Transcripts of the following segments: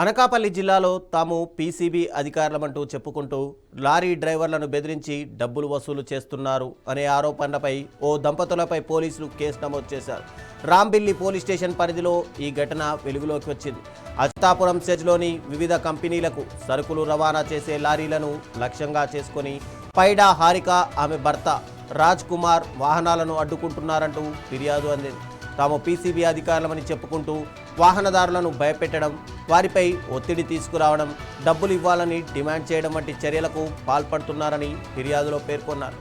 అనకాపల్లి జిల్లాలో తాము పీసీబీ అధికారులమంటూ చెప్పుకుంటూ లారీ డ్రైవర్లను బెదిరించి డబ్బులు వసూలు చేస్తున్నారు అనే ఆరోపణలపై ఓ దంపతులపై పోలీసులు కేసు నమోదు చేశారు. రాంబిల్లి పోలీస్ స్టేషన్ పరిధిలో ఈ ఘటన వెలుగులోకి వచ్చింది. అచ్యుతాపురం సెజ్లోని వివిధ కంపెనీలకు సరుకులు రవాణా చేసే లారీలను లక్ష్యంగా చేసుకుని పైడా హారిక ఆమె భర్త రాజ్ కుమార్ వాహనాలను అడ్డుకుంటున్నారంటూ ఫిర్యాదు అందింది. తాము పీసీబీ అధికారులమని చెప్పుకుంటూ వాహనదారులను భయపెట్టడం, వారిపై ఒత్తిడి తీసుకురావడం, డబ్బులు ఇవ్వాలని డిమాండ్ చేయడం వంటి చర్యలకు పాల్పడుతున్నారని ఫిర్యాదులో పేర్కొన్నారు.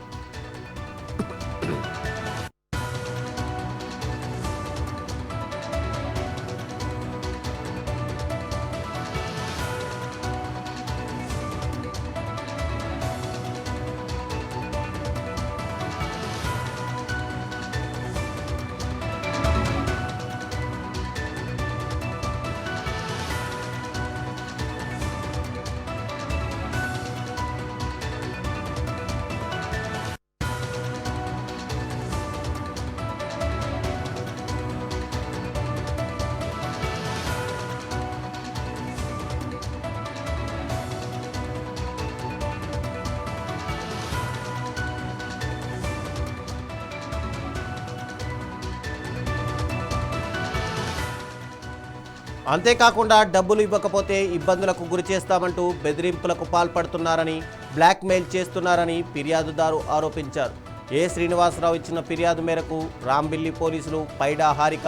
అంతేకాకుండా డబ్బులు ఇవ్వకపోతే ఇబ్బందులకు గురి చేస్తామంటూ బెదిరింపులకు పాల్పడుతున్నారని, బ్లాక్మెయిల్ చేస్తున్నారని ఫిర్యాదుదారు ఆరోపించారు. ఏ శ్రీనివాసరావు ఇచ్చిన ఫిర్యాదు మేరకు రాంబిల్లి పోలీసులు పైడా హారిక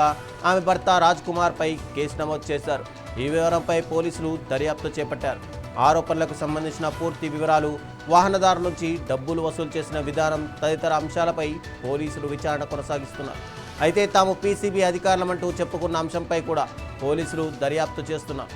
ఆమె భర్త రాజ్ కుమార్పై కేసు నమోదు చేశారు. ఈ వివరంపై పోలీసులు దర్యాప్తు చేపట్టారు. ఆరోపణలకు సంబంధించిన పూర్తి వివరాలు, వాహనదారుల నుంచి డబ్బులు వసూలు చేసిన విధానం తదితర అంశాలపై పోలీసులు విచారణ కొనసాగిస్తున్నారు. అయితే తాము పీసీబీ అధికారులమంటూ చెప్పుకున్న అంశంపై కూడా పోలీసులు దర్యాప్తు చేస్తున్నారు.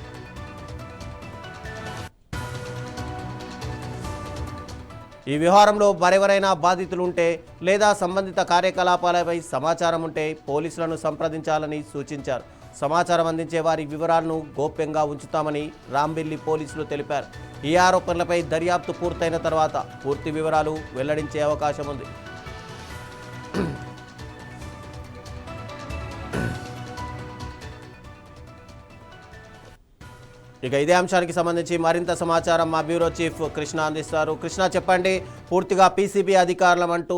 ఈ వ్యవహారంలో మరెవరైనా బాధితులు ఉంటే లేదా సంబంధిత కార్యకలాపాలపై సమాచారం ఉంటే పోలీసులను సంప్రదించాలని సూచించారు. సమాచారం అందించే వారి వివరాలను గోప్యంగా ఉంచుతామని రాంబిల్లి పోలీసులు తెలిపారు. ఈ ఆరోపణలపై దర్యాప్తు పూర్తయిన తర్వాత పూర్తి వివరాలు వెల్లడించే అవకాశం ఉంది. ఇక ఇదే అంశానికి సంబంధించి మరింత సమాచారం మా బ్యూరో చీఫ్ కృష్ణ అందిస్తారు. కృష్ణ, చెప్పండి, పూర్తిగా పీసీబీ అధికారులం అంటూ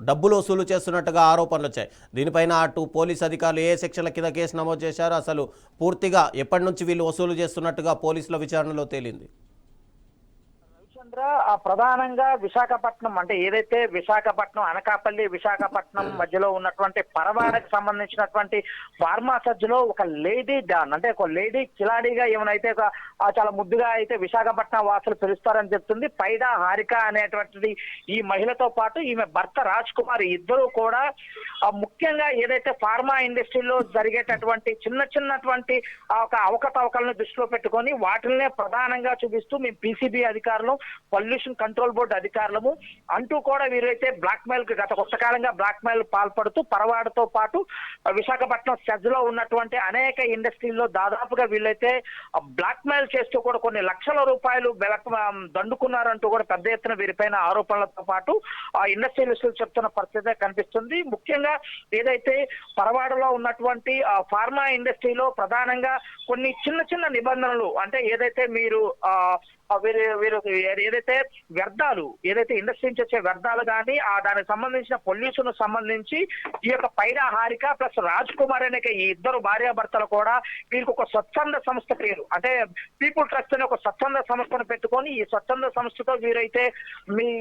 డబ్బులు వసూలు చేస్తున్నట్టుగా ఆరోపణలు వచ్చాయి. దీనిపైన అటు పోలీస్ అధికారులు ఏ సెక్షన్ల కింద కేసు నమోదు చేశారు, అసలు పూర్తిగా ఎప్పటి నుంచి వీళ్ళు వసూలు చేస్తున్నట్టుగా పోలీసుల విచారణలో తేలింది? ప్రధానంగా విశాఖపట్నం అంటే ఏదైతే విశాఖపట్నం అనకాపల్లి విశాఖపట్నం మధ్యలో ఉన్నటువంటి పరవాడకు సంబంధించినటువంటి ఫార్మా సజ్జలో ఒక లేడీ డాన్ అంటే ఒక లేడీ కిలాడీగా ఏమైతే చాలా ముద్దుగా అయితే విశాఖపట్నం వాసులు పిలుస్తారని చెప్తుంది. పైడా హారిక అనేటువంటిది ఈ మహిళతో పాటు ఈమె భర్త రాజ్ కుమార్ ఇద్దరు కూడా ముఖ్యంగా ఏదైతే ఫార్మా ఇండస్ట్రీలో జరిగేటటువంటి చిన్నటువంటి ఒక అవకతవకలను దృష్టిలో పెట్టుకొని వాటిల్నే ప్రధానంగా చూపిస్తూ మేము పీసీబీ అధికారులు, పొల్యూషన్ కంట్రోల్ బోర్డు అధికారులము అంటూ కూడా వీరైతే బ్లాక్ మెయిల్ కి గత కొంతకాలంగా బ్లాక్ మెయిల్ పాల్పడుతూ పరవాడతో పాటు విశాఖపట్నం సెజ్ లో ఉన్నటువంటి అనేక ఇండస్ట్రీల్లో దాదాపుగా వీళ్ళైతే బ్లాక్ మెయిల్ చేస్తూ కూడా కొన్ని లక్షల రూపాయలు దండుకున్నారంటూ కూడా పెద్ద ఎత్తున వీరిపైన ఆరోపణలతో పాటు ఆ ఇండస్ట్రియలిస్టులు చెప్తున్న పరిస్థితి కనిపిస్తుంది. ముఖ్యంగా ఏదైతే పరవాడలో ఉన్నటువంటి ఫార్మా ఇండస్ట్రీలో ప్రధానంగా కొన్ని చిన్న నిబంధనలు అంటే ఏదైతే మీరు వీరు ఏదైతే వ్యర్థాలు ఏదైతే ఇండస్ట్రీ నుంచి వచ్చే వ్యర్థాలు కానీ దానికి సంబంధించిన పొల్యూషన్ సంబంధించి ఈ యొక్క పైడా హారిక ప్లస్ రాజ్ కుమార్ అనే ఈ ఇద్దరు భార్యాభర్తలు కూడా వీరికి ఒక స్వచ్ఛంద సంస్థ పేరు అంటే పీపుల్ ట్రస్ట్ అనే ఒక స్వచ్ఛంద సంస్థను పెట్టుకొని ఈ స్వచ్ఛంద సంస్థతో వీరైతే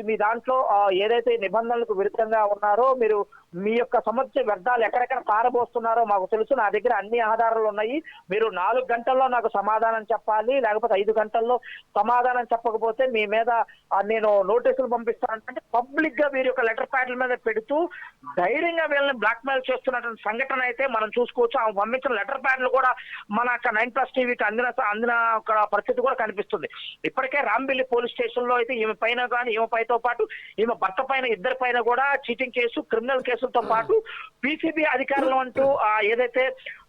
మీ దాంట్లో ఏదైతే నిబంధనలకు విరుద్ధంగా ఉన్నారో మీరు మీ యొక్క సంబంధించిన వ్యర్థాలు ఎక్కడెక్కడ పారబోస్తున్నారో మాకు తెలుసు, నా దగ్గర అన్ని ఆధారాలు ఉన్నాయి, మీరు 4 గంటల్లో నాకు సమాధానం చెప్పాలి, లేకపోతే 5 గంటల్లో సమాధానం చెప్పకపోతే మీ మీద నేను నోటీసులు పంపిస్తానంటే పబ్లిక్ గా వీరి యొక్క లెటర్ ప్యాడ్ల మీద పెడుతూ ధైర్యంగా వీళ్ళని బ్లాక్ మెయిల్ చేస్తున్నటువంటి సంఘటన అయితే మనం చూసుకోవచ్చు. ఆ పంపించిన లెటర్ ప్యాడ్లు కూడా మన 9+ టీవీకి అందిన పరిస్థితి కూడా కనిపిస్తుంది. ఇప్పటికే రాంబిల్లి పోలీస్ స్టేషన్ లో అయితే ఈమె పైన కానీ ఈమె పైతో పాటు ఈమె భర్త పైన ఇద్దరి పైన కూడా చీటింగ్ కేసు, క్రిమినల్ కేసులతో పాటు పీసీబీ అధికారులు అంటూ ఏదైతే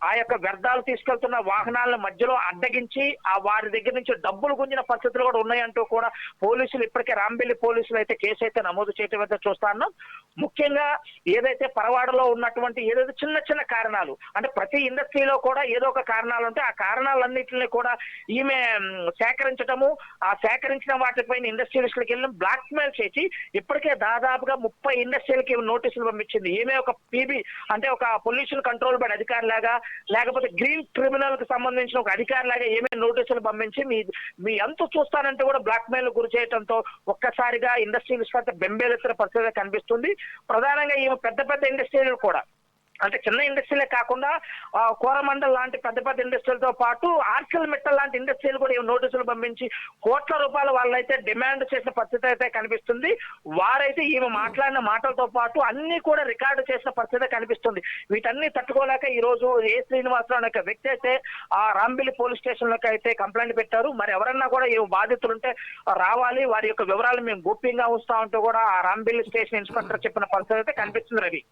ఆ యొక్క వ్యర్థాలు తీసుకెళ్తున్న వాహనాలను మధ్యలో అడ్డగించి వారి దగ్గర నుంచి డబ్బులు గుంజిన పరిస్థితులు కూడా ఉన్నాయంటూ కూడా పోలీసులు ఇప్పటికే రాంబిల్లి పోలీసులు అయితే కేసు అయితే నమోదు చేయడం అయితే చూస్తా ఉన్నాం. ముఖ్యంగా ఏదైతే పరవాడలో ఉన్నటువంటి ఏదైతే చిన్న చిన్న కారణాలు, అంటే ప్రతి ఇండస్ట్రీలో కూడా ఏదో ఒక కారణాలు ఉంటే ఆ కారణాలన్నింటినీ కూడా ఈమె సేకరించడము, ఆ సేకరించిన వాటిపైన ఇండస్ట్రియలిస్టులకు వెళ్ళి బ్లాక్ మెయిల్ చేసి ఇప్పటికే దాదాపుగా 30 ఇండస్ట్రీలకి నోటీసులు పంపించింది. ఈమె ఒక పీబీ అంటే ఒక పొల్యూషన్ కంట్రోల్ బోర్డ్ అధికారి లాగా, లేకపోతే గ్రీన్ ట్రిబ్యునల్ కి సంబంధించిన ఒక అధికారి లాగా ఏమే నోటీసులు పంపించి మీ అంతు చూస్తానంటే కూడా బ్లాక్ మెయిల్ గురి చేయడంతో ఒక్కసారిగా ఇండస్ట్రియలిస్ట్ అంతా బెంబేలెత్తిన పరిస్థితి కనిపిస్తుంది. ప్రధానంగా ఈమె పెద్ద పెద్ద ఇండస్ట్రీలు కూడా, అంటే చిన్న ఇండస్ట్రీలే కాకుండా కోరమండల్ లాంటి పెద్ద పెద్ద ఇండస్ట్రీలతో పాటు ఆర్కిల్ మెటల్ లాంటి ఇండస్ట్రీలు కూడా నోటీసులు పంపించి కోట్ల రూపాయలు వాళ్ళైతే డిమాండ్ చేసిన పరిస్థితి అయితే కనిపిస్తుంది. వారైతే ఈమె మాట్లాడిన మాటలతో పాటు అన్ని కూడా రికార్డు చేసిన పరిస్థితి కనిపిస్తుంది. వీటన్ని తట్టుకోలేక ఈ రోజు ఏ శ్రీనివాసరావు అనే ఒక వ్యక్తి అయితే ఆ రాంబిల్లి పోలీస్ స్టేషన్ లోకి అయితే కంప్లైంట్ పెట్టారు. మరి ఎవరన్నా కూడా ఈ బాధితులుంటే రావాలి, వారి యొక్క వివరాలు మేము గోప్యంగా ఉంచుతామంటూ కూడా ఆ రాంబిల్లి స్టేషన్ ఇన్స్పెక్టర్ చెప్పిన పరిస్థితి అయితే కనిపిస్తుంది. Ravi,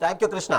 thank you Krishna.